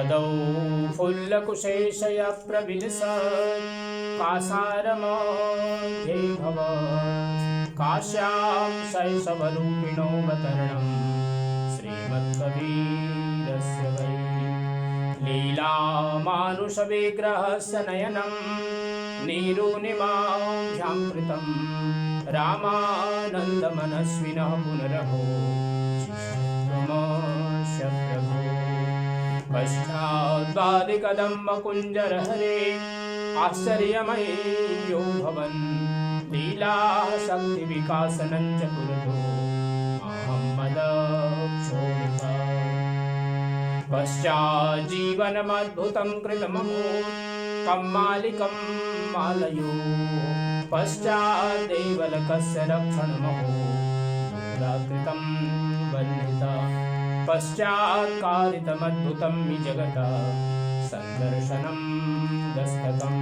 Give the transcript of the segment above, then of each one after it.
ददौ फुल्लकुशेशय प्रविलसत् कासारमध्ये भवत् काश्यां शैशवरूपिणोऽवतरणं श्रीमत्कबीरस्य वै लीलामानुषविग्रहस्य नयनं नीरुनिमाभ्यां कृतं रामानन्दमनस्विनः पुनरहो चित्रमस्य प्रभो पश्चाद्वादिकदम्बकुञ्जरहरे आश्चर्यमयो भवन् लीलाशक्तिविकासनं च कुरुतो अहं मदक्षोभितः पश्चाज्जीवनमद्भुतं कृतमभूत् कम्मालिकं मालयो पश्चाद्देवलकस्य रक्षणमभूत् कृतं वह्निता पश्चात्कारितमद्भुतं हि जगतः सन्दर्शनं दस्तकं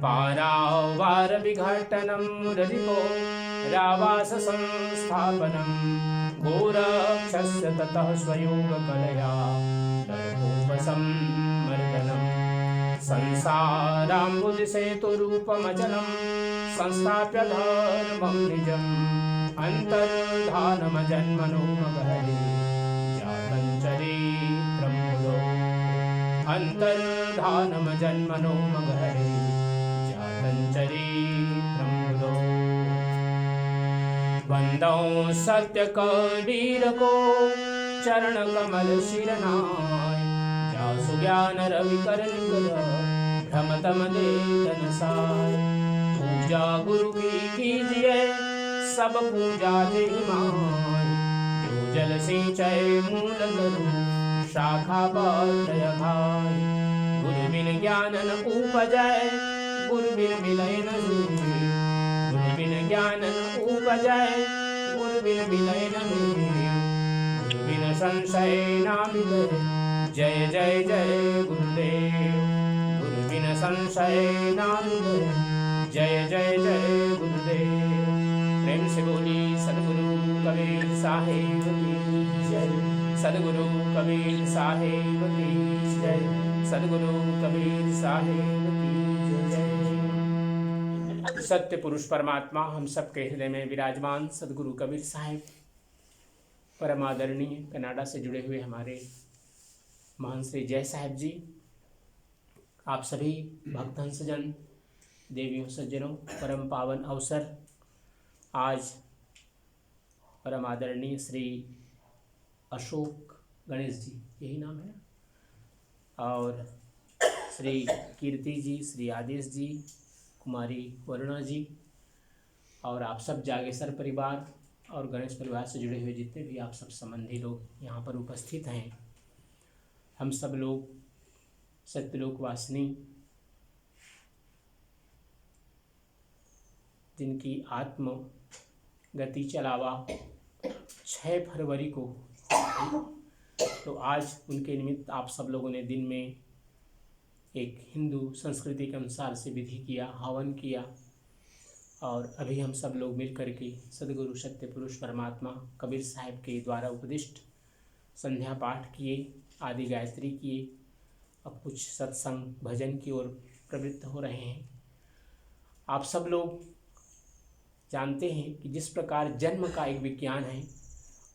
पारावारविघट्टनं मुररिपो रावाससंस्थापनं गोरक्षस्य ततः स्वयोगकलया नरकोपसंमर्दनं संसाराम्बुजसेतुरूपमचलं संस्थाप्य धर्मं निजम् अन्तर्धानमजन्मनो मगहरे जातं चरित्रं मुदो अन्तर्धानमजन्मनो मगहरे जातं चरित्रं मुदो वन्दौ सत्यकबीरको चरणकमलशिरनाय जासु ज्ञानरविकरनिकर भ्रमतमदेतनसाय पूजा गुरु की कीजिए सब पूजा जयमाय जो जल सिंचय मूल करो शाखा पत्र खाय गुरु बिन ज्ञान न उपजय गुरु बिन मिलय न गुरु बिन ज्ञान न उपजय गुरु बिन मिलय न गुरु बिन संशय न मिलय जय जय जय गुरुदेव गुरु बिन संशय न मिलय जय जय जय गुरुदेव। प्रेम से बोली सदगुरु कबीर साहिब की जय सदगुरु कबीर साहिब की जय सदगुरु कबीर साहिब की जय। सत्य पुरुष परमात्मा हम सबके हृदय में विराजमान सदगुरु कबीर साहिब परम आदरणीय कनाडा से जुड़े हुए हमारे महान श्री जय साहिब जी, आप सभी भक्तहंसजन देवियों सज्जनों, परम पावन अवसर आज परम आदरणीय श्री अशोक गणेश जी, यही नाम है, और श्री कीर्ति जी, श्री आदेश जी, कुमारी वरुणा जी और आप सब जागेसर परिवार और गणेश परिवार से जुड़े हुए जितने भी आप सब संबंधी लोग यहाँ पर उपस्थित हैं। हम सब लोग सत्यलोक वासिनी जिनकी आत्म गति चलावा 6 फरवरी को, तो आज उनके निमित्त आप सब लोगों ने दिन में एक हिंदू संस्कृति के अनुसार से विधि किया, हवन किया, और अभी हम सब लोग मिल कर के सदगुरु सत्य पुरुष परमात्मा कबीर साहिब के द्वारा उपदिष्ट संध्या पाठ किए, आदि गायत्री किए, अब कुछ सत्संग भजन की ओर प्रवृत्त हो रहे हैं। आप सब लोग जानते हैं कि जिस प्रकार जन्म का एक विज्ञान है,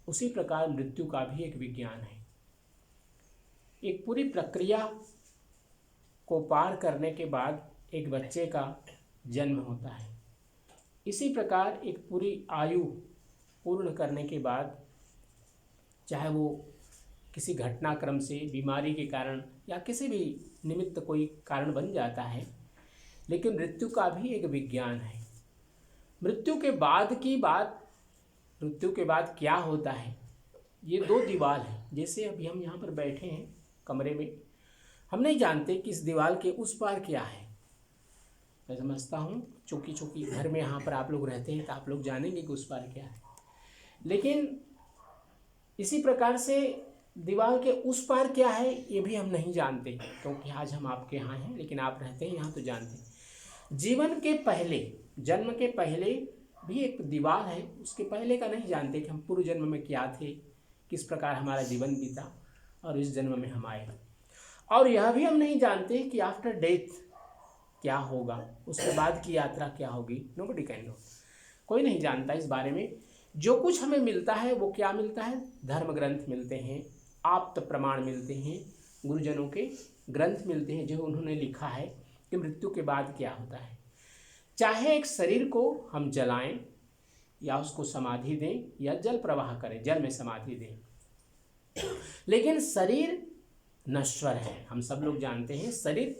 उसी प्रकार मृत्यु का भी एक विज्ञान है। एक पूरी प्रक्रिया को पार करने के बाद एक बच्चे का जन्म होता है। इसी प्रकार एक पूरी आयु पूर्ण करने के बाद, चाहे वो किसी घटनाक्रम से, बीमारी के कारण या किसी भी निमित्त कोई कारण बन जाता है, लेकिन मृत्यु का भी एक विज्ञान है। मृत्यु के बाद की बात, मृत्यु के बाद क्या होता है, ये 2 दीवार है। जैसे अभी हम यहाँ पर बैठे हैं कमरे में, हम नहीं जानते कि इस दीवार के उस पार क्या है। मैं समझता हूँ चूँकि घर में यहाँ पर आप लोग रहते हैं तो आप लोग जानेंगे कि उस पार क्या है, लेकिन इसी प्रकार से दीवार के उस पार क्या है ये भी हम नहीं जानते, क्योंकि आज हम आपके यहाँ हैं, लेकिन आप रहते हैं यहाँ तो जानते हैं। जीवन के पहले, जन्म के पहले भी एक दीवार है, उसके पहले का नहीं जानते कि हम पूर्व जन्म में क्या थे, किस प्रकार हमारा जीवन बीता और इस जन्म में हम आए। और यह भी हम नहीं जानते कि आफ्टर डेथ क्या होगा, उसके बाद की यात्रा क्या होगी। नोबडी कैन नो, कोई नहीं जानता इस बारे में। जो कुछ हमें मिलता है वो क्या मिलता है, धर्म ग्रंथ मिलते हैं, आप्त प्रमाण मिलते हैं, गुरुजनों के ग्रंथ मिलते हैं जो उन्होंने लिखा है कि मृत्यु के बाद क्या होता है। चाहे एक शरीर को हम जलाएं या उसको समाधि दें या जल प्रवाह करें, जल में समाधि दें, लेकिन शरीर नश्वर है। हम सब लोग जानते हैं शरीर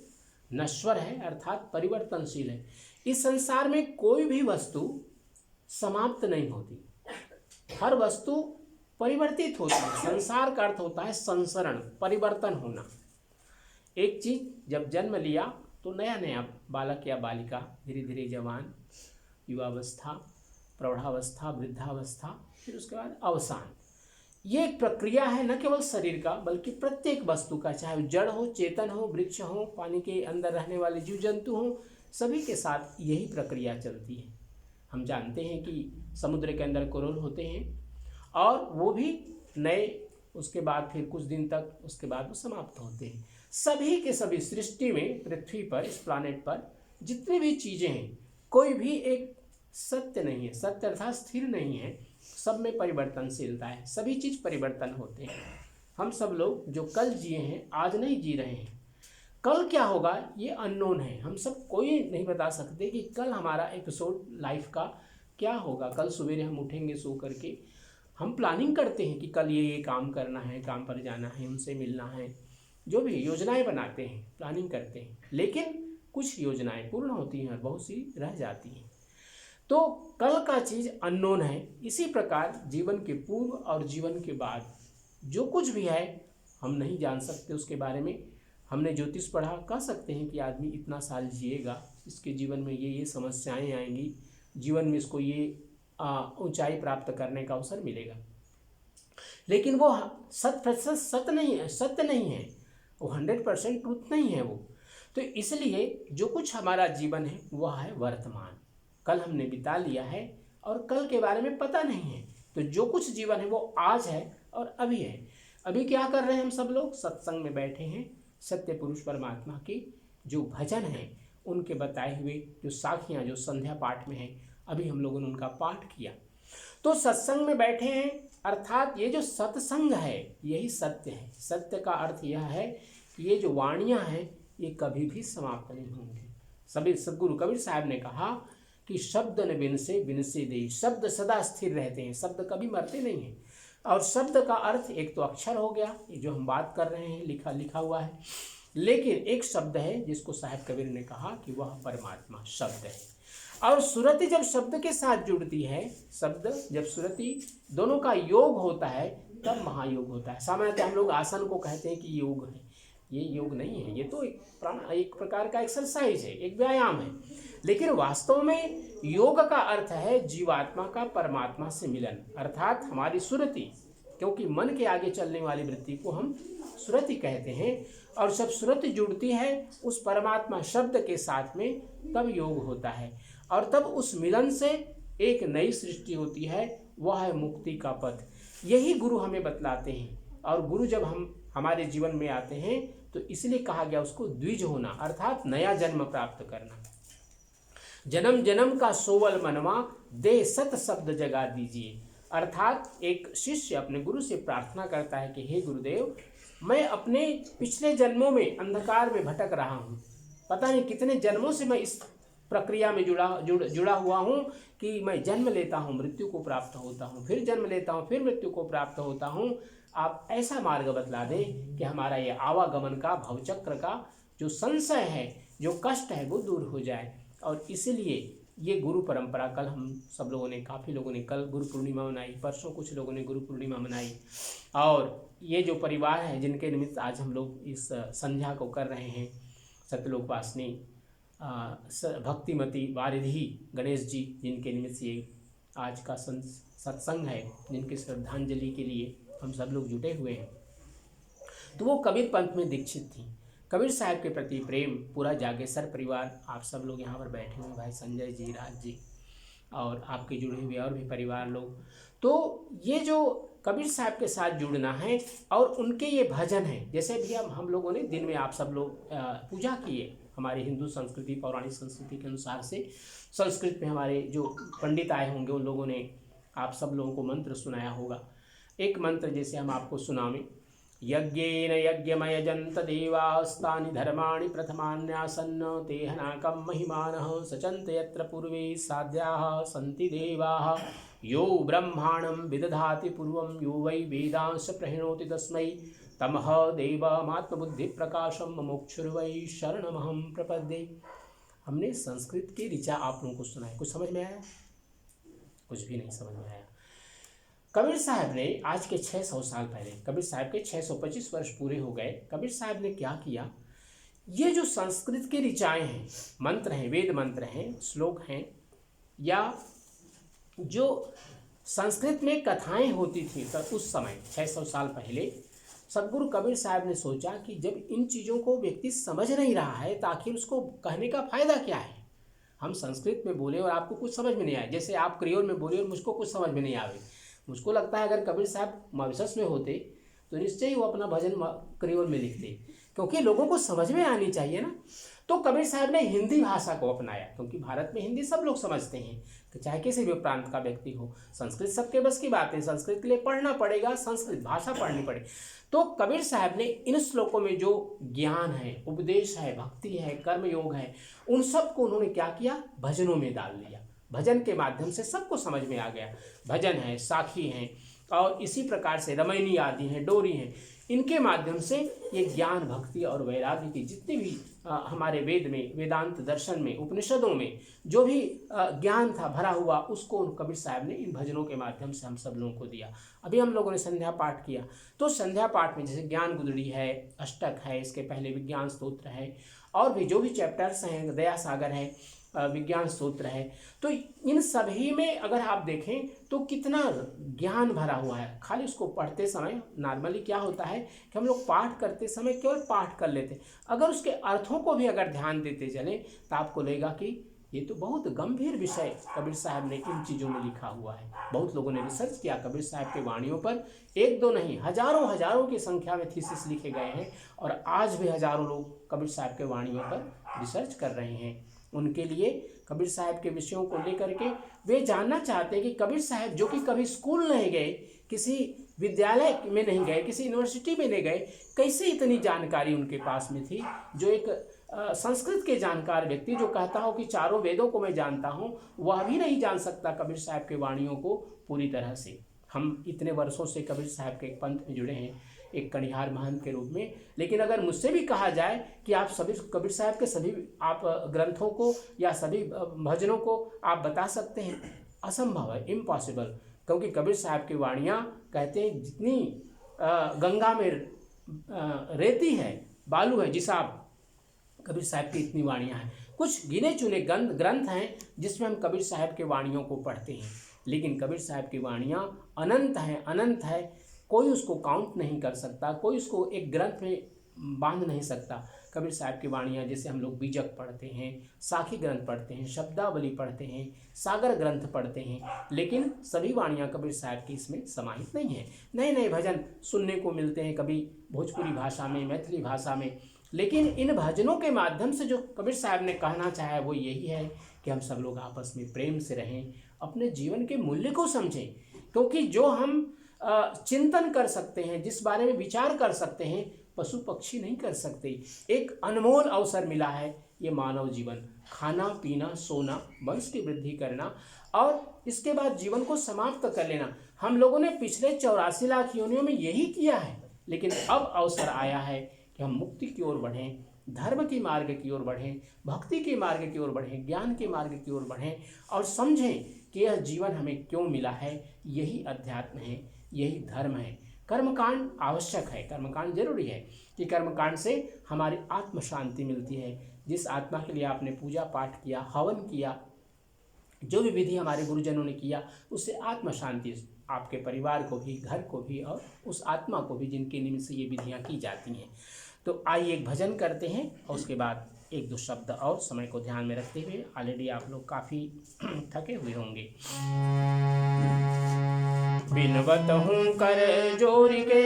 नश्वर है, अर्थात परिवर्तनशील है। इस संसार में कोई भी वस्तु समाप्त नहीं होती, हर वस्तु परिवर्तित होती है। संसार का अर्थ होता है संसरण, परिवर्तन होना। एक चीज जब जन्म लिया तो नया नया बालक या बालिका धीरे धीरे जवान, युवावस्था, प्रौढ़ावस्था, वृद्धावस्था, फिर उसके बाद अवसान। ये एक प्रक्रिया है न केवल शरीर का बल्कि प्रत्येक वस्तु का, चाहे जड़ हो, चेतन हो, वृक्ष हो, पानी के अंदर रहने वाले जीव जंतु हो, सभी के साथ यही प्रक्रिया चलती है। हम जानते हैं कि समुद्र के अंदर कोरल होते हैं और वो भी नए, उसके बाद फिर कुछ दिन तक, उसके बाद वो समाप्त होते हैं। सभी के सभी सृष्टि में, पृथ्वी पर, इस प्लानेट पर जितनी भी चीज़ें हैं, कोई भी एक सत्य नहीं है। सत्य अर्थात स्थिर नहीं है, सब में परिवर्तनशीलता है, सभी चीज़ परिवर्तन होते हैं। हम सब लोग जो कल जिए हैं आज नहीं जी रहे हैं, कल क्या होगा ये अननोन है। हम सब कोई नहीं बता सकते कि कल हमारा एपिसोड लाइफ का क्या होगा। कल सवेरे हम उठेंगे सो करके, हम प्लानिंग करते हैं कि कल ये काम करना है, काम पर जाना है, उनसे मिलना है, जो भी योजनाएं बनाते हैं, प्लानिंग करते हैं, लेकिन कुछ योजनाएं पूर्ण होती हैं और बहुत सी रह जाती हैं। तो कल का चीज़ अननोन है। इसी प्रकार जीवन के पूर्व और जीवन के बाद जो कुछ भी है हम नहीं जान सकते उसके बारे में। हमने ज्योतिष पढ़ा, कह सकते हैं कि आदमी इतना साल जिएगा, इसके जीवन में ये समस्याएं आएंगी, जीवन में इसको ये ऊंचाई प्राप्त करने का अवसर मिलेगा, लेकिन वो 100% सत्य नहीं है, वो 100% ट्रूथ नहीं है वो। तो इसलिए जो कुछ हमारा जीवन है वह है वर्तमान, कल हमने बिता लिया है और कल के बारे में पता नहीं है। तो जो कुछ जीवन है वो आज है और अभी है। अभी क्या कर रहे हैं हम सब लोग, सत्संग में बैठे हैं, सत्य पुरुष परमात्मा के जो भजन हैं उनके बताए हुए जो साखियाँ जो संध्या पाठ में हैं, अभी हम लोगों ने उनका पाठ किया। तो सत्संग में बैठे हैं, अर्थात ये जो सत्संग है यही सत्य है। सत्य का अर्थ यह है कि ये जो वाणियाँ हैं ये कभी भी समाप्त नहीं होंगी। सभी सदगुरु कबीर साहब ने कहा कि शब्द न बिनसे बिनसे दे, शब्द सदा स्थिर रहते हैं, शब्द कभी मरते नहीं हैं। और शब्द का अर्थ एक तो अक्षर हो गया, ये जो हम बात कर रहे हैं लिखा हुआ है, लेकिन एक शब्द है जिसको साहब कबीर ने कहा कि वह परमात्मा शब्द है। और सुरति जब शब्द के साथ जुड़ती है, शब्द जब सुरति दोनों का योग होता है तब महायोग होता है। सामान्यतः हम लोग आसन को कहते हैं कि योग है, ये योग नहीं है, ये तो एक प्रकार का एक्सरसाइज है, एक व्यायाम है। लेकिन वास्तव में योग का अर्थ है जीवात्मा का परमात्मा से मिलन, अर्थात हमारी सुरति, क्योंकि मन के आगे चलने वाली वृत्ति को हम सुरति कहते हैं। और जब सुरति जुड़ती है उस परमात्मा शब्द के साथ में तब योग होता है, और तब उस मिलन से एक नई सृष्टि होती है, वह है मुक्ति का पथ। यही गुरु हमें बतलाते हैं। और गुरु जब हमारे जीवन में आते हैं तो इसलिए कहा गया उसको द्विज होना, अर्थात नया जन्म प्राप्त करना। जन्म जन्म का सोवल मनवा दे सत शब्द जगा दीजिए, अर्थात एक शिष्य अपने गुरु से प्रार्थना करता है कि हे गुरुदेव, मैं अपने पिछले जन्मों में अंधकार में भटक रहा हूँ, पता नहीं कितने जन्मों से मैं इस प्रक्रिया में जुड़ा हुआ हूँ कि मैं जन्म लेता हूँ, मृत्यु को प्राप्त होता हूँ, फिर जन्म लेता हूँ, फिर मृत्यु को प्राप्त होता हूँ। आप ऐसा मार्ग बतला दें कि हमारा ये आवागमन का, भवचक्र का जो संशय है, जो कष्ट है, वो दूर हो जाए। और इसलिए ये गुरु परंपरा, कल हम सब लोगों ने, काफ़ी लोगों ने कल गुरु पूर्णिमा मनाई, परसों कुछ लोगों ने गुरु पूर्णिमा मनाई। और ये जो परिवार है जिनके निमित्त आज हम लोग इस संध्या को कर रहे हैं, सत्यलोक वासिनी भक्तिमती वारिधि गणेश जी, जिनके निमित्त ये आज का सत्संग है, जिनकी श्रद्धांजलि के लिए हम सब लोग जुटे हुए हैं। तो वो कबीर पंथ में दीक्षित थी। कबीर साहब के प्रति प्रेम, पूरा जागेसर परिवार, आप सब लोग यहाँ पर बैठे हुए, भाई संजय जी, राज जी और आपके जुड़े हुए और भी परिवार लोग। तो ये जो कबीर साहब के साथ जुड़ना है और उनके ये भजन हैं। जैसे भी हम लोगों ने दिन में आप सब लोग पूजा किए, हमारी हिंदू संस्कृति पौराणिक संस्कृति के अनुसार से संस्कृत में हमारे जो पंडित आए होंगे उन लोगों ने आप सब लोगों को मंत्र सुनाया होगा। एक मंत्र जैसे हम आपको सुनावें, यज्ञेन यज्ञमयजन्त देवास्तानि धर्माणि प्रथमान्यासन्न तेहनाकं महिमानः सचन्त यत्र पूर्वे साध्याः सन्ति देवाः यो ब्रह्माणं विदधाति पूर्वं यो वै वेदांश प्रहिणोति तस्मै तमः देवमात्मबुद्धिप्रकाशं मोक्षुर्वै शरणमहं प्रपद्ये। हमने संस्कृत की ऋचा आप लोगों को सुनाई, कुछ समझ में आया? कुछ भी नहीं समझ में आया। कबीर साहब ने आज के 600 साल पहले, कबीर साहब के 625 वर्ष पूरे हो गए, कबीर साहब ने क्या किया, ये जो संस्कृत की ऋचाएँ हैं, मंत्र हैं, वेद मंत्र हैं, श्लोक हैं, या जो संस्कृत में कथाएं होती थी तब उस समय 600 साल पहले, सदगुरु कबीर साहब ने सोचा कि जब इन चीज़ों को व्यक्ति समझ नहीं रहा है तो आखिर उसको कहने का फ़ायदा क्या है। हम संस्कृत में बोले और आपको कुछ समझ में नहीं आए, जैसे आप क्रियोल में बोले और मुझको कुछ समझ में नहीं आवे। मुझको लगता है अगर कबीर साहब मॉरिशस में होते तो निश्चय ही वो अपना भजन क्रियोल में लिखते, क्योंकि लोगों को समझ में आनी चाहिए ना। तो कबीर साहब ने हिंदी भाषा को अपनाया, क्योंकि भारत में हिंदी सब लोग समझते हैं, चाहे किसी भी प्रांत का व्यक्ति हो। संस्कृत सबके बस की बात है, संस्कृत के लिए पढ़ना पड़ेगा, संस्कृत भाषा पढ़नी पड़ेगी। तो कबीर साहब ने इन श्लोकों में जो ज्ञान है, उपदेश है, भक्ति है, कर्मयोग है, उन सब को उन्होंने क्या किया, भजनों में डाल दिया। भजन के माध्यम से सबको समझ में आ गया। भजन है, साखी हैं, और इसी प्रकार से रमैनी आदि हैं, डोरी हैं, इनके माध्यम से ये ज्ञान, भक्ति और वैराग्य की जितने भी हमारे वेद में, वेदांत दर्शन में, उपनिषदों में जो भी ज्ञान था भरा हुआ, उसको कबीर साहब ने इन भजनों के माध्यम से हम सब लोगों को दिया। अभी हम लोगों ने संध्या पाठ किया, तो संध्या पाठ में जैसे ज्ञान गुदड़ी है, अष्टक है, इसके पहले विज्ञान स्तोत्र है, और भी जो भी चैप्टर्स हैं, दया सागर है, विज्ञान सूत्र है, तो इन सभी में अगर आप देखें तो कितना ज्ञान भरा हुआ है। खाली उसको पढ़ते समय नॉर्मली क्या होता है कि हम लोग पाठ करते समय केवल पाठ कर लेते, अगर उसके अर्थों को भी अगर ध्यान देते चले तो आपको लगेगा कि ये तो बहुत गंभीर विषय कबीर साहब ने इन चीज़ों में लिखा हुआ है। बहुत लोगों ने रिसर्च किया कबीर साहब के वाणियों पर, एक दो नहीं, हजारों की संख्या में थीसिस लिखे गए हैं, और आज भी हजारों लोग कबीर साहब के वाणियों पर रिसर्च कर रहे हैं। उनके लिए कबीर साहब के विषयों को लेकर के वे जानना चाहते हैं कि कबीर साहब जो कि कभी स्कूल नहीं गए, किसी विद्यालय में नहीं गए, किसी यूनिवर्सिटी में नहीं गए, कैसे इतनी जानकारी उनके पास में थी। जो एक संस्कृत के जानकार व्यक्ति जो कहता हो कि चारों वेदों को मैं जानता हूँ, वह भी नहीं जान सकता कबीर साहब के वाणियों को पूरी तरह से। हम इतने वर्षों से कबीर साहब के एक पंथ में जुड़े हैं, एक कनिहार महंत के रूप में, लेकिन अगर मुझसे भी कहा जाए कि आप सभी कबीर साहब के सभी आप ग्रंथों को या सभी भजनों को आप बता सकते हैं, असंभव है, इम्पॉसिबल। क्योंकि कबीर साहब की वाणियाँ कहते हैं जितनी गंगा में रेती है, बालू है, जिसाब, कबीर साहब की इतनी वाणियाँ हैं। कुछ गिने चुने ग्रंथ हैं जिसमें हम कबीर साहब के वाणियों को पढ़ते हैं, लेकिन कबीर साहब की वाणियाँ अनंत हैं, अनंत है, कोई उसको काउंट नहीं कर सकता, कोई उसको एक ग्रंथ में बांध नहीं सकता। कबीर साहब की वाणियाँ जैसे हम लोग बीजक पढ़ते हैं, साखी ग्रंथ पढ़ते हैं, शब्दावली पढ़ते हैं, सागर ग्रंथ पढ़ते हैं, लेकिन सभी वाणियाँ कबीर साहब की इसमें समाहित नहीं है। नए नए भजन सुनने को मिलते हैं, कभी भोजपुरी भाषा में, मैथिली भाषा में, लेकिन इन भजनों के माध्यम से जो कबीर साहब ने कहना चाहा है वो यही है कि हम सब लोग आपस में प्रेम से रहें, अपने जीवन के मूल्य को समझें। क्योंकि जो हम चिंतन कर सकते हैं, जिस बारे में विचार कर सकते हैं, पशु पक्षी नहीं कर सकते। एक अनमोल अवसर मिला है ये मानव जीवन, खाना पीना सोना, वंश की वृद्धि करना और इसके बाद जीवन को समाप्त कर लेना। हम लोगों ने पिछले 84 लाख योनियों में यही किया है, लेकिन अब अवसर आया है कि हम मुक्ति की ओर बढ़ें, धर्म के मार्ग की ओर बढ़ें, भक्ति के मार्ग की ओर बढ़ें, ज्ञान के मार्ग की ओर बढ़ें और समझें कि यह जीवन हमें क्यों मिला है। यही अध्यात्म है, यही धर्म है। कर्मकांड आवश्यक है, कर्मकांड जरूरी है कि कर्मकांड से हमारी आत्म शांति मिलती है। जिस आत्मा के लिए आपने पूजा पाठ किया, हवन किया, जो भी विधि हमारे गुरुजनों ने किया, उससे आत्म शांति आपके परिवार को भी, घर को भी और उस आत्मा को भी जिनके निमित्त से ये विधियाँ की जाती हैं। तो आइए एक भजन करते हैं और उसके बाद एक दो शब्द और समय को ध्यान में रखते हुए। ऑलरेडी आप लोग काफ़ी थके हुए होंगे। बिनवत हूँ कर जोर के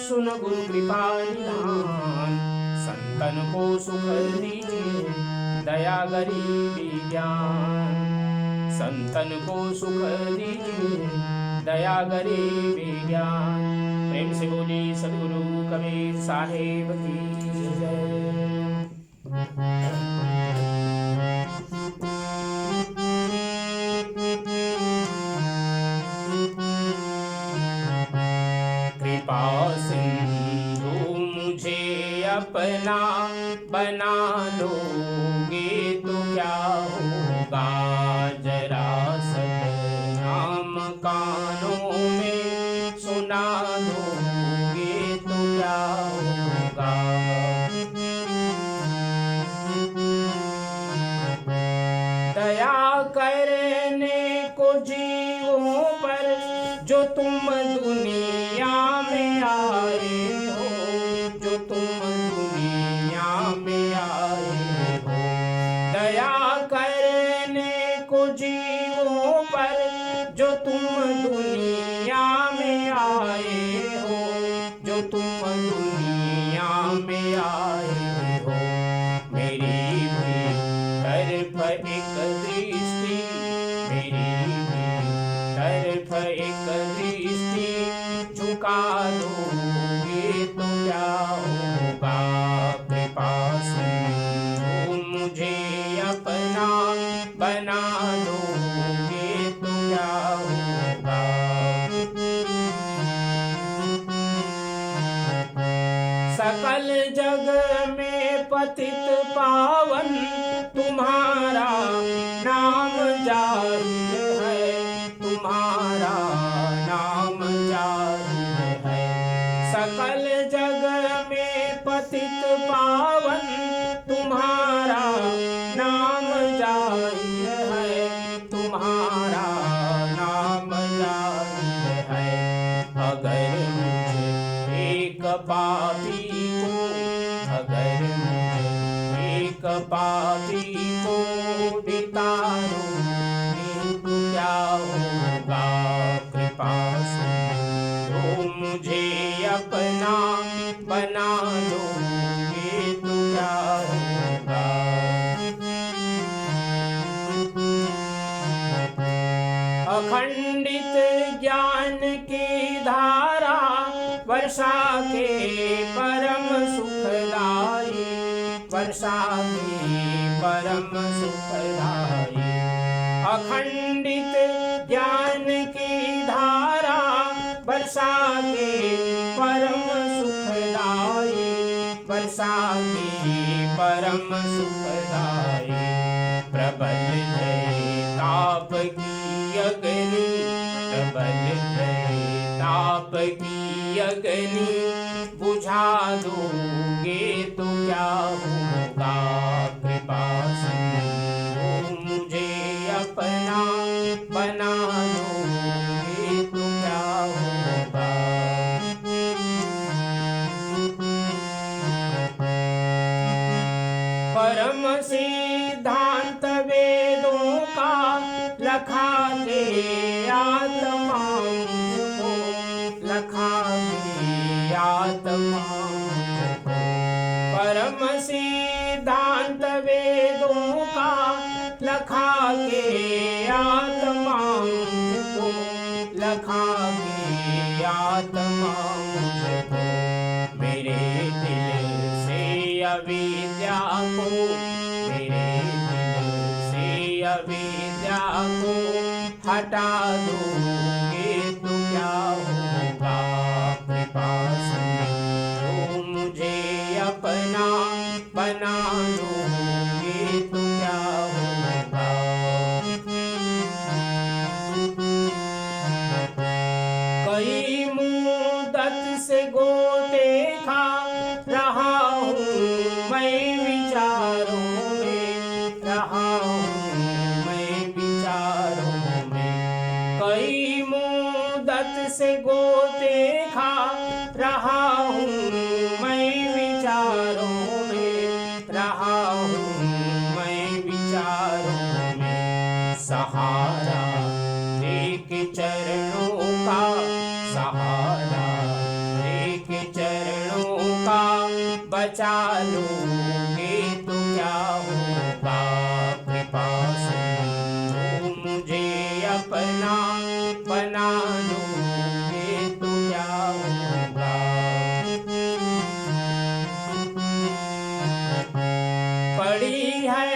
सुन गुरु कृपा निधान। संतन को सुख दीजिए दया गरीबी ज्ञान। संतन को सुख दीजिए दया गरीबी ज्ञान। प्रेम से बोली सद्गुरु कबीर साहेब की जय। कृपा सिंधु मुझे अपना बना लोगे तो क्या होगा। जरा सतनाम कानों में सुना दोगे तो क्या होगा। दया करने को जीवों पर जो तुम दुनिया में आए हो, जो तुम दुनिया में आए हो। दया करने को जीवों पर जो तुम दुनिया में आए हो, जो तुम दुनिया में आए हो। मेरी भी तरफ एक दृष्टि, मेरी भी तरफ एक दृष्टि झुका दोगे तो क्या होगा। कृपा सिंधु मुझे अपना बना दोगे तो क्या होगा। सकल जग में पतित पावन तुम्हारा नाम जाहिर है, तुम्हारा नाम जाहिर है। सकल जग में पतित पावन तुम्हारा नाम जाहिर है, तुम्हारा नाम जाहिर है। अगर मुझे एक पापी को, अगर मुझे एक पापी को बितारोगे तो क्या होगा। कृपा सिंधु मुझे अपना बना लोगे तो क्या होगा। अखंडित ज्ञान की धारा वर्षा के परम सुखदाई, वर्षा के परम सुखदाई। अखंडित ज्ञान की धारा वर्षा के परम सुखदाई, वर्षा के परम सुखदाई। प्रबल जय ताप की अग्नि, प्रबल जय ताप की अग्नि बुझा दोगे तो क्या होगा। कृपा सिंधु मुझे अपना बना दोगे तो क्या होगा। परम सिद्धांत वेदों का लखा के आत्मा मुझको, लखा के आत्मा मुझको। परम सिद्धांत वेदों का लखा के आत्मा मुझको, लखा के आत्मा मुझको। मेरे दिल से अविद्या को, मेरे दिल से अविद्या को हटा दोगे तो क्या होगा। कृपा सिंधु मुझे अपना बना लोगे तो क्या होगा। कई मुद्दत से गोते खा रहा हूँ मैं विचारों में, रहा हूँ मैं विचारों में। कई मुद्दत से गोते खा रहा हूँ मैं विचारों में, रहा हूँ मैं विचारों में। सहारा देके चरणों का बचा लोगे तो क्या होगा, कृपा सिंधु मुझे अपना बना लोगे तो क्या होगा। पड़ी है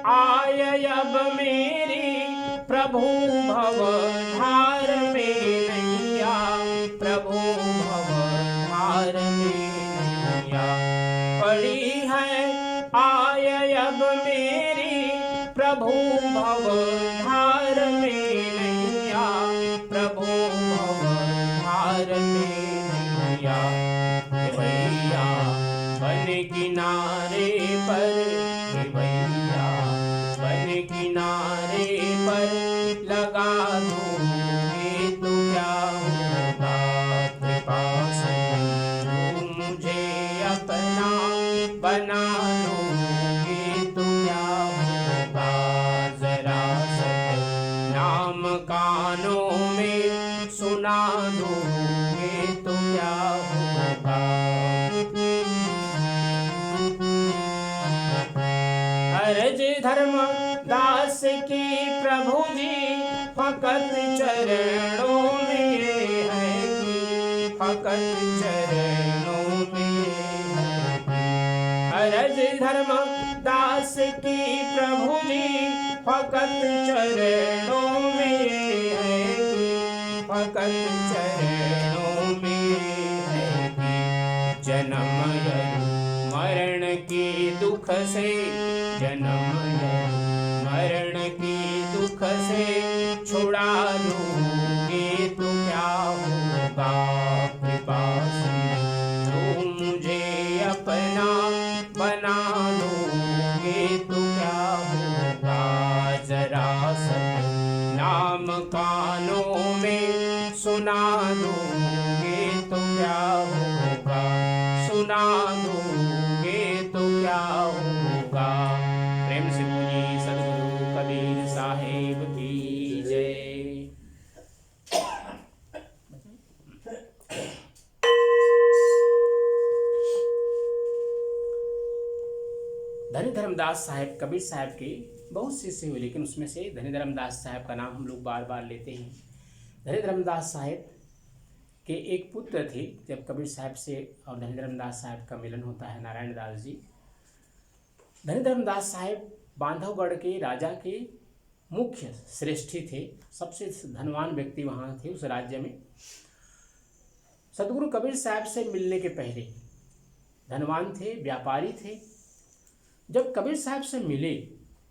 आय अब मेरी प्रभु भव धार में नैया, प्रभु भव धार में नैया। पड़ी है आय अब मेरी प्रभु भव धार में नैया, प्रभु भव धार में नैया। भैया बन किनारे पर, भैया बन किनारे पर लगा दोगे तो क्या होगा, कृपा सिंधु मुझे अपना बना लोगे तो क्या होगा। जरा सतनाम कानों में सुना दोगे तो क्या होगा। अर्ज धर्म दास की प्रभु जी फकत चरणों में है कि, फकत चरणों में है कि। अर्ज धर्म दास की प्रभु जी फकत चरणों में है कि, फकत चरणों में है कि। जन्म मरण के दुख से, जन्म मरण के दुख से छुड़ा लोगे तो क्या होगा, कृपा सिंधु मुझे अपना बना लोगे तो क्या होगा। जरा सतनाम कानों में सुना दोगे तो क्या होगा, सुना दोगे तो क्या होगा। प्रेम से बोलिए सद्गुरु कबीर साहेब की जय। धनी धर्मदास साहेब कबीर साहब के बहुत शिष्य हुए, लेकिन उसमें से धनी धर्मदास साहब का नाम हम लोग बार बार लेते हैं। धनी धर्मदास साहेब के एक पुत्र थे। जब कबीर साहब से और धनी धर्मदास साहब का मिलन होता है, नारायण दास जी, धनी धर्मदास साहेब बांधवगढ़ के राजा के मुख्य श्रेष्ठी थे, सबसे धनवान व्यक्ति वहाँ थे उस राज्य में। सदगुरु कबीर साहब से मिलने के पहले धनवान थे, व्यापारी थे। जब कबीर साहब से मिले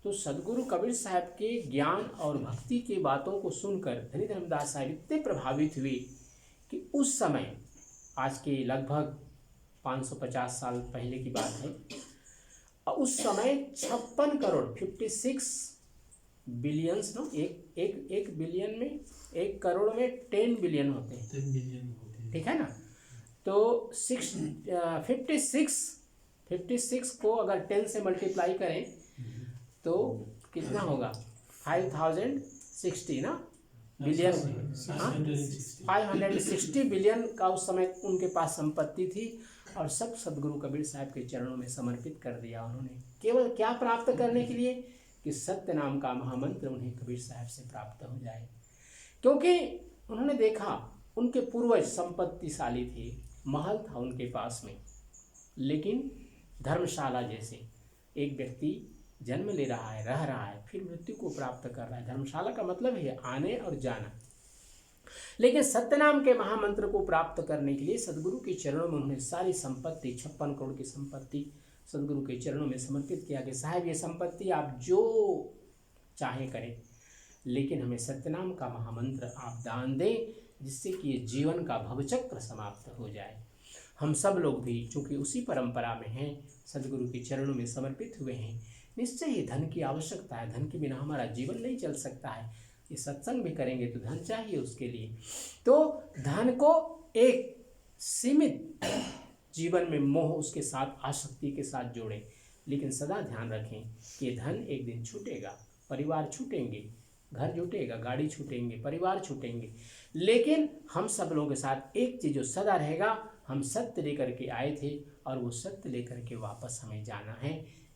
तो सदगुरु कबीर साहब के ज्ञान और भक्ति की बातों को सुनकर धनी धर्मदास साहब इतने प्रभावित हुए कि उस समय, आज के लगभग 550 साल पहले की बात है, उस समय 56 करोड़ 56 बिलियंस नो, एक बिलियन में, 1 करोड़ में 10 बिलियन होते हैं, 10 बिलियन होते हैं, ठीक है ना। तो 56 को अगर 10 से मल्टीप्लाई करें तो कितना होगा, 5060 ना बिलियन, 560 बिलियन का उस समय उनके पास संपत्ति थी, और सब सदगुरु कबीर साहब के चरणों में समर्पित कर दिया उन्होंने। केवल क्या प्राप्त करने के लिए कि सत्य नाम का महामंत्र उन्हें कबीर साहब से प्राप्त हो जाए, क्योंकि उन्होंने देखा उनके पूर्वज संपत्तिशाली थे, महल था उनके पास में, लेकिन धर्मशाला जैसे एक व्यक्ति जन्म ले रहा है, रह रहा है, फिर मृत्यु को प्राप्त कर रहा है। धर्मशाला का मतलब है आने और जाना, लेकिन सत्यनाम के महामंत्र को प्राप्त करने के लिए सदगुरु के चरणों में उन्होंने सारी संपत्ति, 56 करोड़ की संपत्ति सदगुरु के चरणों में समर्पित किया कि साहब ये संपत्ति आप जो चाहे करें, लेकिन हमें सत्यनाम का महामंत्र आप दान दें, जिससे कि ये जीवन का भवचक्र समाप्त हो जाए। हम सब लोग भी चूँकि उसी परंपरा में हैं, सदगुरु के चरणों में समर्पित हुए हैं। निश्चय ही धन की आवश्यकता है, धन के बिना हमारा जीवन नहीं चल सकता है। ये सत्संग भी करेंगे तो धन चाहिए उसके लिए। तो धन को एक सीमित जीवन में मोह, उसके साथ आसक्ति के साथ जोड़ें, लेकिन सदा ध्यान रखें कि ये धन एक दिन छूटेगा, परिवार छूटेंगे, घर छूटेगा, गाड़ी छूटेंगे, परिवार छूटेंगे, लेकिन हम सब लोगों के साथ एक चीज़ जो सदा रहेगा, हम सत्य लेकर के आए थे और वो सत्य लेकर के वापस हमें जाना है।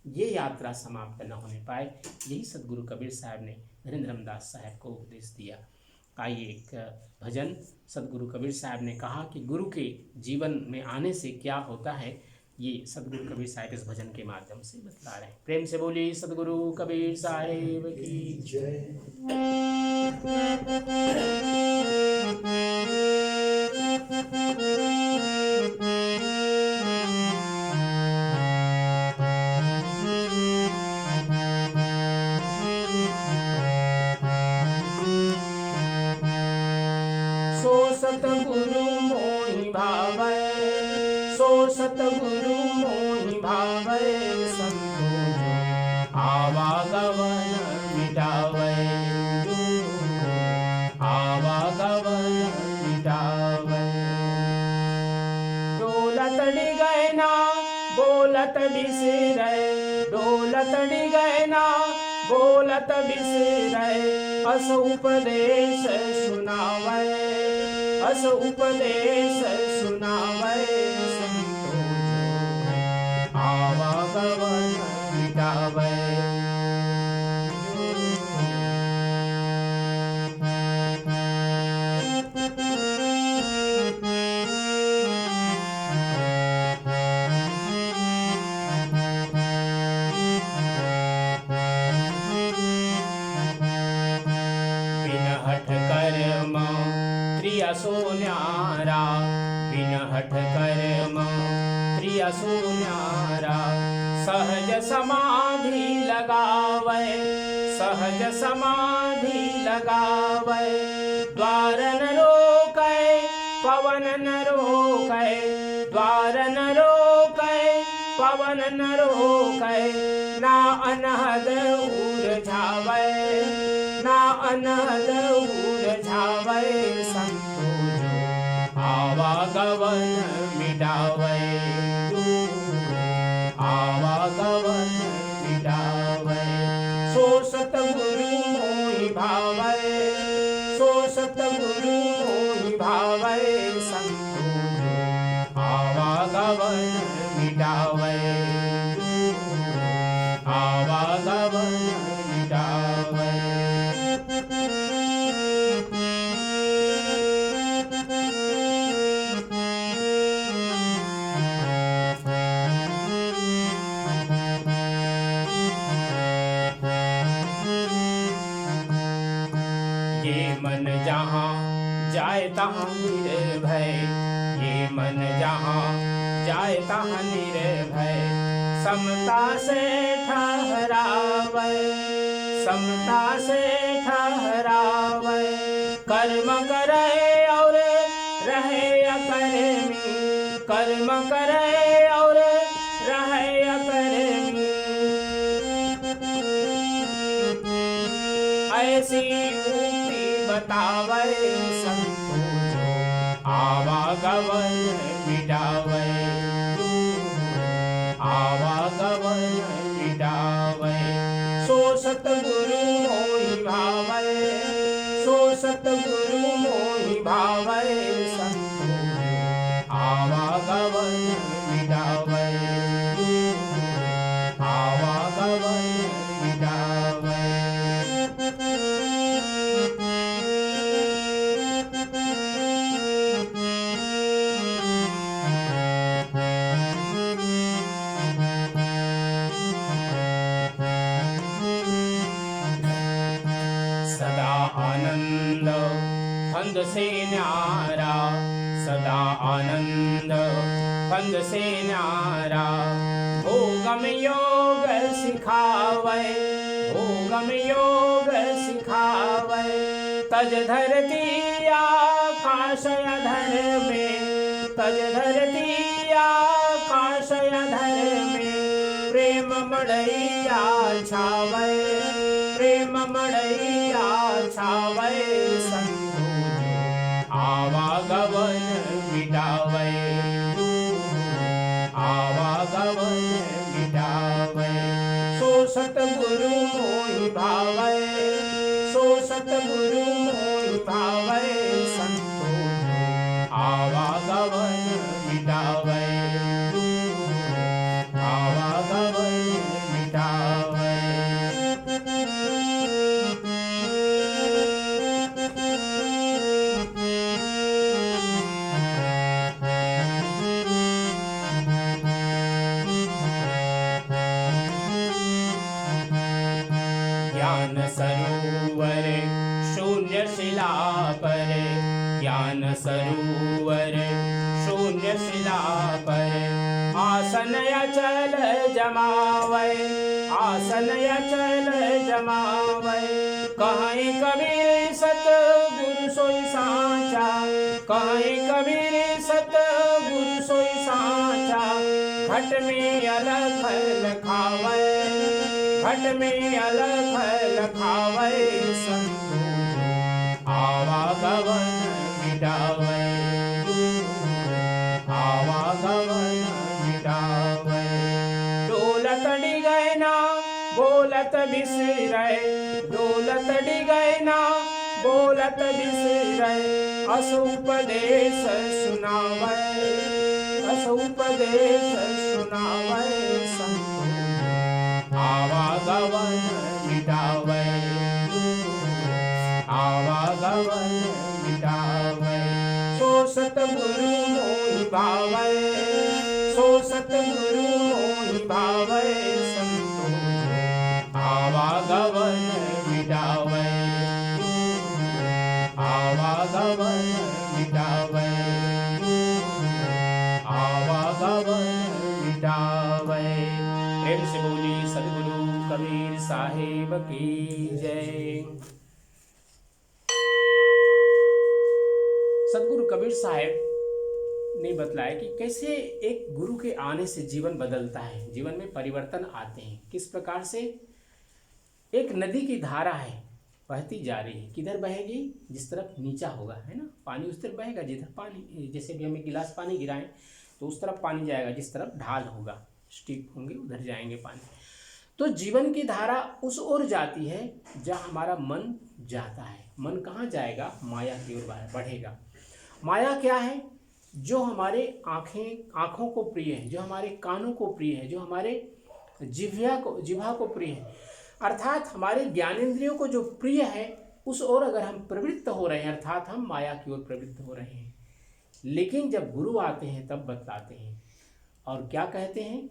ये यात्रा समाप्त न होने पाए, यही सदगुरु कबीर साहब ने नरेंद्र रामदास साहब को उपदेश दिया। आइए एक भजन, सदगुरु कबीर साहब ने कहा कि गुरु के जीवन में आने से क्या होता है, ये सदगुरु कबीर साहब इस भजन के माध्यम से बतला रहे हैं। प्रेम से बोलिए सदगुरु कबीर साहिब की जय। सतगुरु मोहि भावै, सो सतगुरु मोहि भावै, संतो जो आवागमन मिटावै, आवागमन मिटावै। डोलत डिगैना बोलत बिसरै, डोलत डिगैना बोलत बिसरै, अस उपदेश सुनावै, अस उपदेश सुनावै, संतो जो आवागमन मिटावै। सो न्यारा, बिन हठ कर्म त्रिय सो न्यारा, सहज समाधि लगावै, सहज समाधि लगावै। द्वार न रोकै पवन न रोकै, द्वार न रोकै पवन न रोकै, ना अनहद उलझावै, ना अनहद उलझावै, संतो जो आवागमन मिटावै, आवागमन मिटावै। सो सतगुरु मोहि भावै, सो सतगुरु मोहि भावै, संतो जो आवागमन मिटावै, आवागमन मिटावै। मन जहाँ जाए तहाँ निर्भय, ये मन जहाँ जाए तहाँ निर्भय, समता से ठहरावै, समता से ठहरावै। कर्म करे और रहे अकर्मी, कर्म करे और रहे अकर्मी, ऐसी बतावै, संतो जो आवागमन मिटावै, आवागमन मिटावै। सो सतगुरु मोहि भावै, सो सतगुरु मोहि भावै, संतो जो आवागमन मिटावै, आवागमन मिटावै। आनंद फंद से न्यारा, सदा आनंद फंद से न्यारा, भोगम योग सिखावै, भोगम योग सिखावै। तज धरती आकाश अधर में, तज धरती आकाश अधर में, प्रेम मड़ैया छावै, प्रेम मड़ैया छावै, संतो जो आवागमन मिटावै, आवागमन मिटावै। सो सतगुरु मोहि भावै, सो सतगुरु मोहि भावै, संतो जो आवागमन मिटावै। शिला पर आसन अचल जमावै, आसन अचल जमावै। कहीं कबीर सतगुरु सोई साचा, कहीं कबीर सतगुरु सोई साचा। घट में अलख लखावै, घट में अलख लखावै। संतो आवागमन मिटावै, आवागमन मिटावै। डोलत डिगै ना बोलत बिसरै, डोलत डिगै ना बोलत बिसरै। अस उपदेश सुनावै, अस उपदेश सुनावै। संतो आवागमन मिटावै, आवागमन मिटावै। सो सतगुरु मोहि भावै, सो सतगुरु मोहि भावै। संतो आवागमन मिटावै, आवागमन मिटावै, आवागमन मिटावै। प्रेम से बोली सद्गुरु कबीर साहिब की जय। सद्गुरु कबीर साहिब ने बतलाया कि कैसे एक गुरु के आने से जीवन बदलता है, जीवन में परिवर्तन आते हैं। किस प्रकार से? एक नदी की धारा है, बहती जा रही है। किधर बहेगी? जिस तरफ नीचा होगा, है ना, पानी उस तरफ बहेगा। जिधर पानी, जैसे भी हम एक गिलास पानी गिराएं तो उस तरफ पानी जाएगा, जिस तरफ ढाल होगा, स्टिक होंगे, उधर जाएंगे पानी। तो जीवन की धारा उस ओर जाती है जहाँ हमारा मन जाता है। मन कहाँ जाएगा? माया की ओर बढ़ेगा। माया क्या है? जो हमारे आँखों को प्रिय है, जो हमारे कानों को प्रिय है, जो हमारे जिह्वा को प्रिय है, अर्थात हमारे ज्ञानेंद्रियों को जो प्रिय है, उस ओर अगर हम प्रवृत्त हो रहे हैं, अर्थात हम माया की ओर प्रवृत्त हो रहे हैं। लेकिन जब गुरु आते हैं तब बतलाते हैं, और क्या कहते हैं?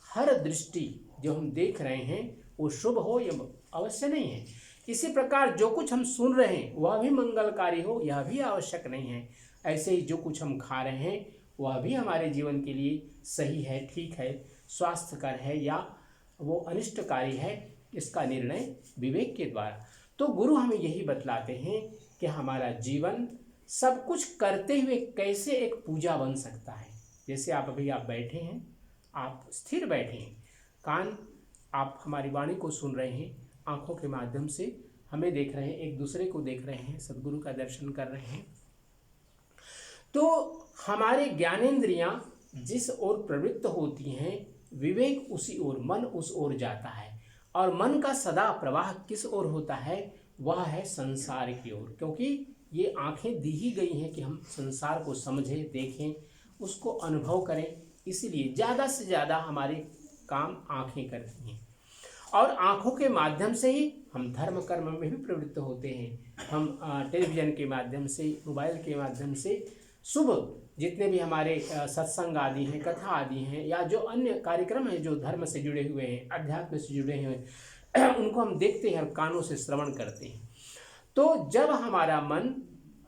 हर दृष्टि जो हम देख रहे हैं वो शुभ हो या अवश्य नहीं है। इसी प्रकार जो कुछ हम सुन रहे हैं वह भी मंगलकारी हो, यह भी आवश्यक नहीं है। ऐसे ही जो कुछ हम खा रहे हैं वह भी हमारे जीवन के लिए सही है, ठीक है, स्वास्थ्यकर है या वो अनिष्टकारी है, इसका निर्णय विवेक के द्वारा। तो गुरु हमें यही बतलाते हैं कि हमारा जीवन सब कुछ करते हुए कैसे एक पूजा बन सकता है। जैसे आप बैठे हैं, आप स्थिर बैठे हैं, कान आप हमारी वाणी को सुन रहे हैं, आँखों के माध्यम से हमें देख रहे हैं, एक दूसरे को देख रहे हैं, सद्गुरु का दर्शन कर रहे हैं। तो हमारे ज्ञानेंद्रियां जिस ओर प्रवृत्त होती हैं, विवेक उसी ओर, मन उस ओर जाता है। और मन का सदा प्रवाह किस ओर होता है? वह है संसार की ओर, क्योंकि ये आँखें दी ही गई हैं कि हम संसार को समझें, देखें, उसको अनुभव करें। इसीलिए ज़्यादा से ज़्यादा हमारे काम आँखें करती हैं, और आँखों के माध्यम से ही हम धर्म कर्म में भी प्रवृत्त होते हैं। हम टेलीविज़न के माध्यम से, मोबाइल के माध्यम से शुभ जितने भी हमारे सत्संग आदि हैं, कथा आदि हैं, या जो अन्य कार्यक्रम हैं जो धर्म से जुड़े हुए हैं, अध्यात्म से जुड़े हुए हैं, उनको हम देखते हैं और कानों से श्रवण करते हैं। तो जब हमारा मन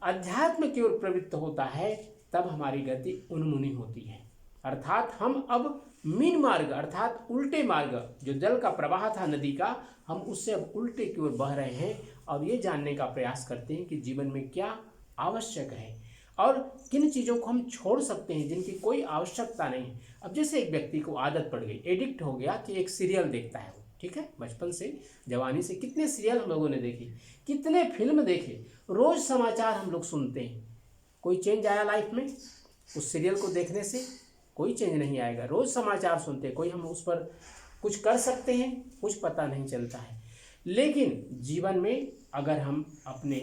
अध्यात्म की ओर प्रवृत्त होता है तब हमारी गति उन्मुनी होती है, अर्थात हम अब मीन मार्ग अर्थात उल्टे मार्ग, जो जल का प्रवाह था नदी का, हम उससे अब उल्टे की ओर बह रहे हैं और ये जानने का प्रयास करते हैं कि जीवन में क्या आवश्यक है और किन चीज़ों को हम छोड़ सकते हैं जिनकी कोई आवश्यकता नहीं है। अब जैसे एक व्यक्ति को आदत पड़ गई, एडिक्ट हो गया कि एक सीरियल देखता है, ठीक है, बचपन से जवानी से कितने सीरियल हम लोगों ने देखे, कितने फिल्म देखे, रोज़ समाचार हम लोग सुनते हैं। कोई चेंज आया लाइफ में उस सीरियल को देखने से? कोई चेंज नहीं आएगा। रोज़ समाचार सुनते, कोई हम उस पर कुछ कर सकते हैं? कुछ पता नहीं चलता है। लेकिन जीवन में अगर हम अपने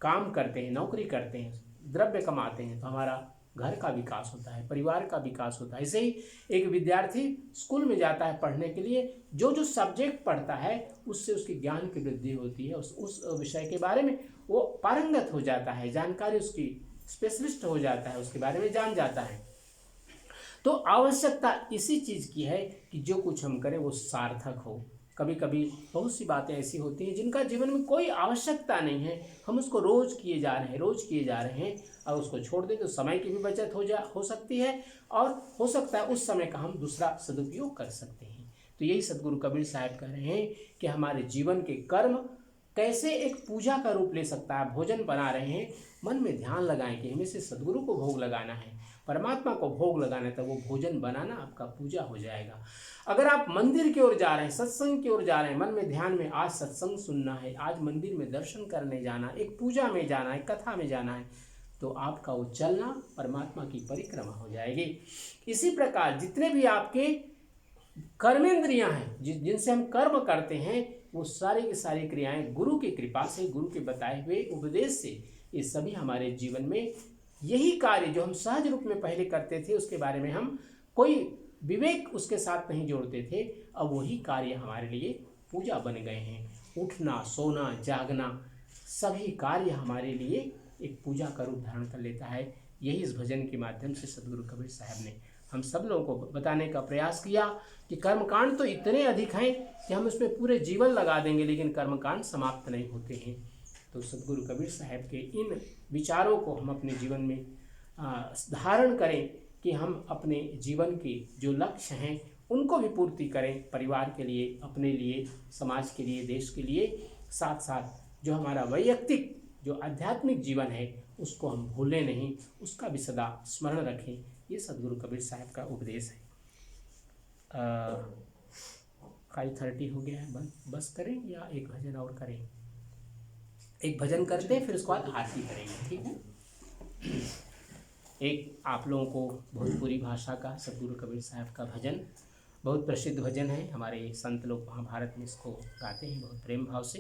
काम करते हैं, नौकरी करते हैं, द्रव्य कमाते हैं, तो हमारा घर का विकास होता है, परिवार का विकास होता है। ऐसे ही एक विद्यार्थी स्कूल में जाता है पढ़ने के लिए, जो जो सब्जेक्ट पढ़ता है उससे उसके ज्ञान की वृद्धि होती है, उस विषय के बारे में वो पारंगत हो जाता है, जानकारी उसकी स्पेशलिस्ट हो जाता है, उसके बारे में जान जाता है। तो आवश्यकता इसी चीज़ की है कि जो कुछ हम करें वो सार्थक हो, कभी कभी बहुत सी बातें ऐसी होती हैं जिनका जीवन में कोई आवश्यकता नहीं है, हम उसको रोज़ किए जा रहे हैं, रोज़ किए जा रहे हैं, और उसको छोड़ दें तो समय की भी बचत हो सकती है, और हो सकता है उस समय का हम दूसरा सदुपयोग कर सकते हैं। तो यही सदगुरु कबीर साहब कह रहे हैं कि हमारे जीवन के कर्म कैसे एक पूजा का रूप ले सकता है। भोजन बना रहे हैं, मन में ध्यान लगाएं कि हमें से सदगुरु को भोग लगाना है, परमात्मा को भोग लगाना है, तो वो भोजन बनाना आपका पूजा हो जाएगा। अगर आप मंदिर की ओर जा रहे हैं, सत्संग की ओर जा रहे हैं, मन में ध्यान में आज सत्संग सुनना है, आज मंदिर में दर्शन करने जाना, एक पूजा में जाना है, कथा में जाना है, तो आपका वो चलना परमात्मा की परिक्रमा हो जाएगी। इसी प्रकार जितने भी आपके कर्मेंद्रियां हैं, जिनसे हम कर्म करते हैं, वो सारी की सारी क्रियाएं गुरु की कृपा से, गुरु के बताए हुए उपदेश से, ये सभी हमारे जीवन में यही कार्य जो हम सहज रूप में पहले करते थे, उसके बारे में हम कोई विवेक उसके साथ नहीं जोड़ते थे, अब वही कार्य हमारे लिए पूजा बन गए हैं। उठना, सोना, जागना, सभी कार्य हमारे लिए एक पूजा का रूप धारण कर लेता है। यही इस भजन के माध्यम से सदगुरु कबीर साहब ने हम सब लोगों को बताने का प्रयास किया कि कर्मकांड तो इतने अधिक हैं कि हम उसमें पूरे जीवन लगा देंगे, लेकिन कर्मकांड समाप्त नहीं होते हैं। तो सदगुरु कबीर साहब के इन विचारों को हम अपने जीवन में धारण करें कि हम अपने जीवन के जो लक्ष्य हैं उनको भी पूर्ति करें, परिवार के लिए, अपने लिए, समाज के लिए, देश के लिए, साथ साथ जो हमारा वैयक्तिक जो आध्यात्मिक जीवन है उसको हम भूलें नहीं, उसका भी सदा स्मरण रखें। ये सदगुरु कबीर साहब का उपदेश है। 5:30 हो गया है, बस करें या एक भजन और करें? एक भजन करते हैं, फिर उसके बाद आरती करेंगे, ठीक है। एक आप लोगों को भोजपुरी भाषा का सदगुरु कबीर साहब का भजन, बहुत प्रसिद्ध भजन है, हमारे संत लोग महाभारत में इसको गाते हैं बहुत प्रेम भाव से।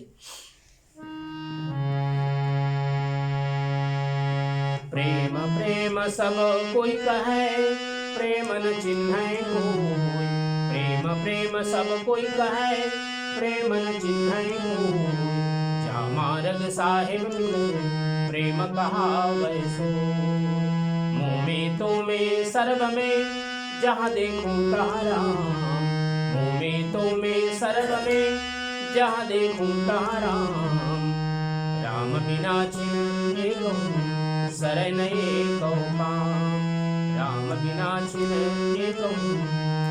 प्रेम प्रेम सब कोई कहे, प्रेम न चिन्है कोई। प्रेम प्रेम सब कोई कहे, प्रेम न चिन्है कोई। जा मारग साहिब प्रेम कहावै सो। मुँह में तो में सर्व में जहाँ देखूं तहाँ राम। मुँह में तो में सर्व में जहाँ देखूं तहाँ राम। राम बिना छिन कहूँ सरै नहीं कहूँ काम। राम बिना छिन कहूँ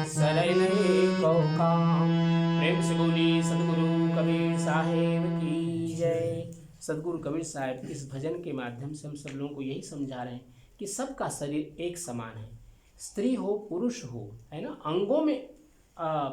सरै नहीं कहूँ काम। प्रेम से बोली सदगुरु कबीर साहेब की जय। सदगुरु कबीर साहब इस भजन के माध्यम से हम सब लोगों को यही समझा रहे हैं कि सबका शरीर एक समान है, स्त्री हो पुरुष हो, है ना। अंगों में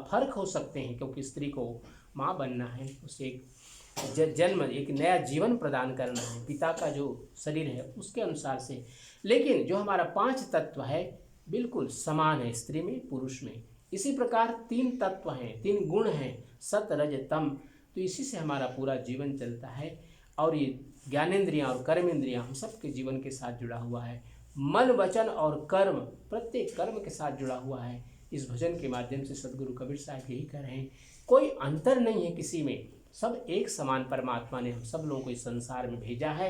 फर्क हो सकते हैं, क्योंकि स्त्री को माँ बनना है, उसे एक जन्म, एक नया जीवन प्रदान करना है, पिता का जो शरीर है उसके अनुसार से। लेकिन जो हमारा 5 तत्व है बिल्कुल समान है, स्त्री में पुरुष में। इसी प्रकार 3 तत्व हैं, 3 गुण हैं, सत रज तम। तो इसी से हमारा पूरा जीवन चलता है, और ये ज्ञानेंद्रियाँ और कर्मेंद्रियाँ हम सबके जीवन के साथ जुड़ा हुआ है। मन, वचन और कर्म, प्रत्येक कर्म के साथ जुड़ा हुआ है। इस भजन के माध्यम से सदगुरु कबीर साहब यही कह रहे हैं, कोई अंतर नहीं है किसी में, सब एक समान परमात्मा ने हम सब लोगों को इस संसार में भेजा है।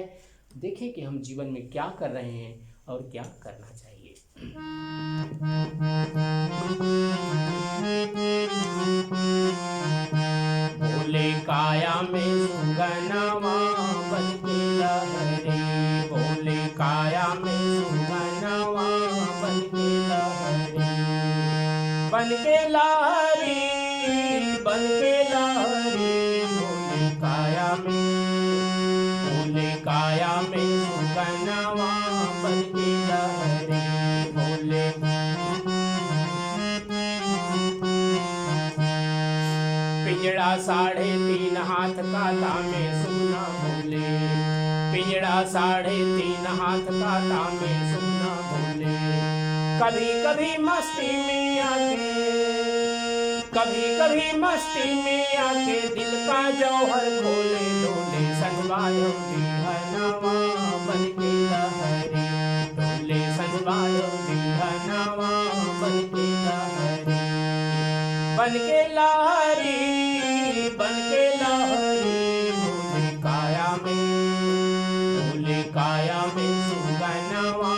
देखें कि हम जीवन में क्या कर रहे हैं और क्या करना चाहिए। बोले काया में सुगनवा बन के लहरे। बोले काया में सुगनवा बन के लहरे। बन के लहरे, बन के लहरे। बोले काया में, बोले काया में सुगनवा बन के लहरे। बोले पिंजड़ा 3.5 हाथ का तामे सुना बोले। पिंजड़ा 3.5 हाथ का तामे सुना बोले। कभी कभी मस्ती में आके, कभी कभी मस्ती में आके दिल का जौहर खोले। डोले सनवायो बिहनवा बन के लहरे। डोले सनवायो बिहनवा बन के लहरे। बन के लहरी, बन के लहरी। बोले काया में, बोले काया में सुगनवा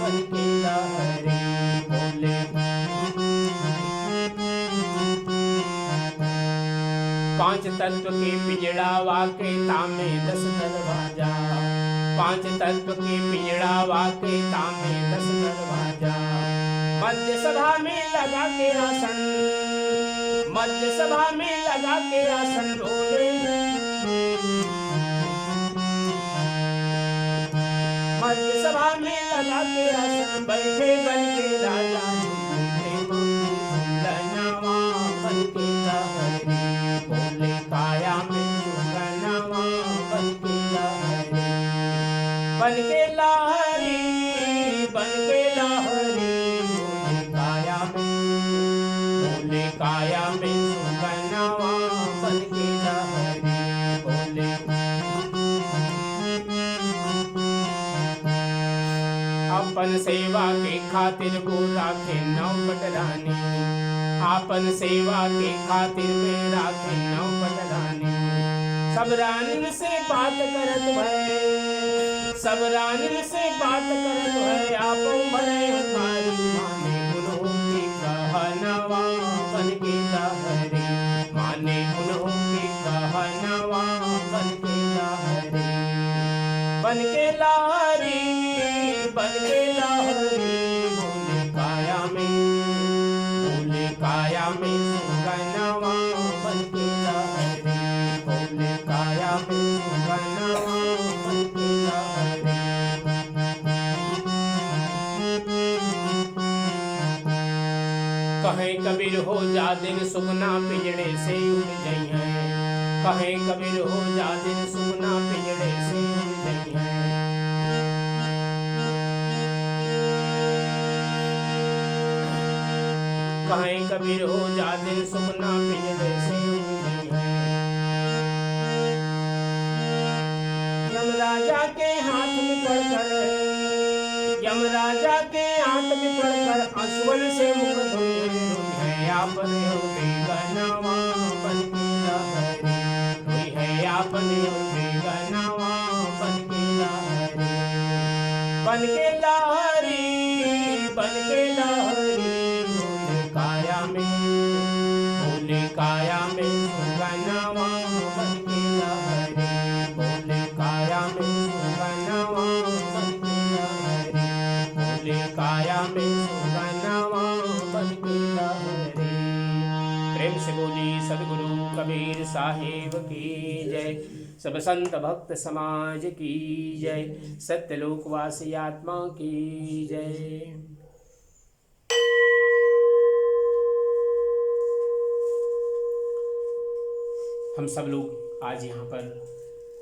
बन के लहरी। बोले पांच तत्व के पिंजड़ा वाके तामे 10 दरवाजा, पांच तत्व के पिंजड़ा वाके तामे 10 दरवाजा। मध्य सभा में लगा के आसन, मध्य सभा में लगा के आसन बोले, मध्य सभा में लगा के आसन बैठे बन के राजा, बन के लहरी बोले काया में सुगनवा, बन के लहरी, बन के लहरी, बन के लहरी बोले काया में, बोले काया में सुगनवा, बन के लहरी बोले। अपन सेवा के खातिर को राखे नौबत रानी, आपन सेवा के खातिर में राखे नौबत रानी। सब रानी से बात करत भय, सब रानी से बात करत भय, आपो भरे हमारी माने गुनों की कहनवा, बन के लहरी माने गुनों की कहनवा, बन के लहरी, बन के लहरी, बन के लहरी बोले काया में, बोले काया में सुगनवा, बन के लहरी बोले काया में सुगनवा, बन के लहरी। कहे कबीर हो जा दिन सुगना पिंजड़े से उड़ गई है, कहे कबीर हो जा दिन सुगना पिंजड़े से उड़ गई है। कहें कबीर हो जा दिन सुगना पिंजड़े से उड़ गई है। यमराजा के हाथ में पड़कर, यमराजा के हाथ में पड़कर आंसुओं से मुख धोए है, आपने हो बेगनवा, बन के लहरी कोई है, आपने हो बेगनवा, बन के लहरी, बन के लहरी, बन के लहरी काया में, बोले काया में सुगनवा, बन के लहरी बोले काया में सुगनवा, बन के लहरी बोले काया में सुगनवा, बन के लहरी। प्रेम से बोली सद्गुरु कबीर साहिब की जय, सब संत भक्त समाज की जय, सत्यलोकवासी आत्मा की जय। हम सब लोग आज यहाँ पर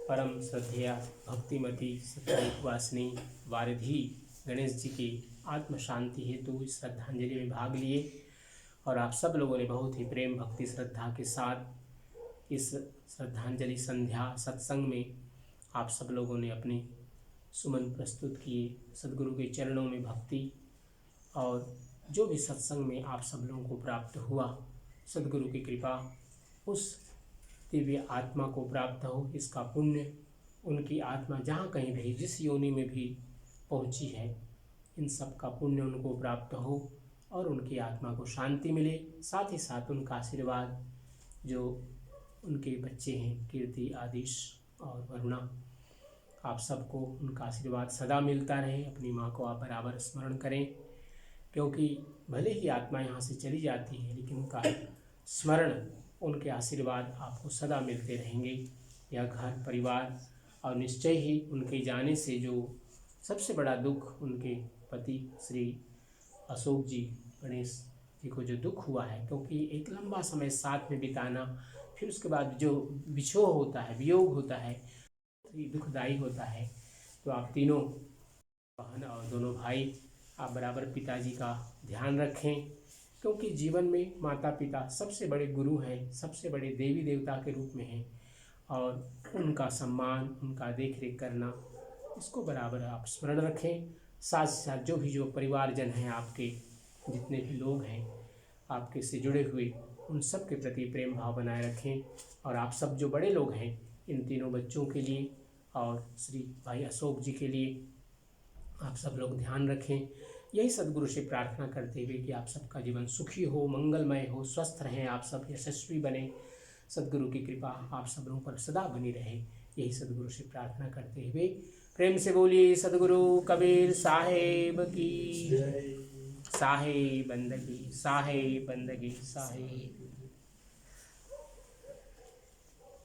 परम श्रद्धेया भक्तिमती सत्यलोकवासिनी वारिधि गणेश जी की आत्म शांति हेतु इस श्रद्धांजलि में भाग लिए, और आप सब लोगों ने बहुत ही प्रेम भक्ति श्रद्धा के साथ इस श्रद्धांजलि संध्या सत्संग में आप सब लोगों ने अपने सुमन प्रस्तुत किए। सद्गुरु के चरणों में भक्ति, और जो भी सत्संग में आप सब लोगों को प्राप्त हुआ, सद्गुरु की कृपा उस दिव्य आत्मा को प्राप्त हो, इसका पुण्य उनकी आत्मा जहाँ कहीं भी जिस योनि में भी पहुँची है, इन सब का पुण्य उनको प्राप्त हो और उनकी आत्मा को शांति मिले। साथ ही साथ उनका आशीर्वाद जो उनके बच्चे हैं कीर्ति, आदिश और वरुणा, आप सबको उनका आशीर्वाद सदा मिलता रहे। अपनी माँ को आप बराबर स्मरण करें, क्योंकि भले ही आत्मा यहाँ से चली जाती है, लेकिन उनका स्मरण, उनके आशीर्वाद आपको सदा मिलते रहेंगे। यह घर परिवार, और निश्चय ही उनके जाने से जो सबसे बड़ा दुख उनके पति श्री अशोक जी, गणेश जी को जो दुख हुआ है, क्योंकि एक लंबा समय साथ में बिताना, फिर उसके बाद जो बिछोह होता है, वियोग होता है, दुखदायी होता है। तो आप तीनों बहन और दोनों भाई आप बराबर पिताजी का ध्यान रखें, क्योंकि जीवन में माता पिता सबसे बड़े गुरु हैं, सबसे बड़े देवी देवता के रूप में हैं, और उनका सम्मान, उनका देख रेख करना, इसको बराबर आप स्मरण रखें। साथ साथ जो परिवारजन हैं, आपके जितने भी लोग हैं आपके से जुड़े हुए, उन सब के प्रति प्रेम भाव बनाए रखें। और आप सब जो बड़े लोग हैं, इन तीनों बच्चों के लिए और श्री भाई अशोक जी के लिए आप सब लोग ध्यान रखें। यही सद्गुरु से प्रार्थना करते हुए कि आप सबका जीवन सुखी हो, मंगलमय हो, स्वस्थ रहें, आप सब यशस्वी बने, सदगुरु की कृपा आप सब लोगों पर सदा बनी रहे, यही सदगुरु से प्रार्थना करते हुए प्रेम से बोलिए सदगुरु कबीर साहेब की, साहेब बंदगी, साहेब बंदगी, साहेब।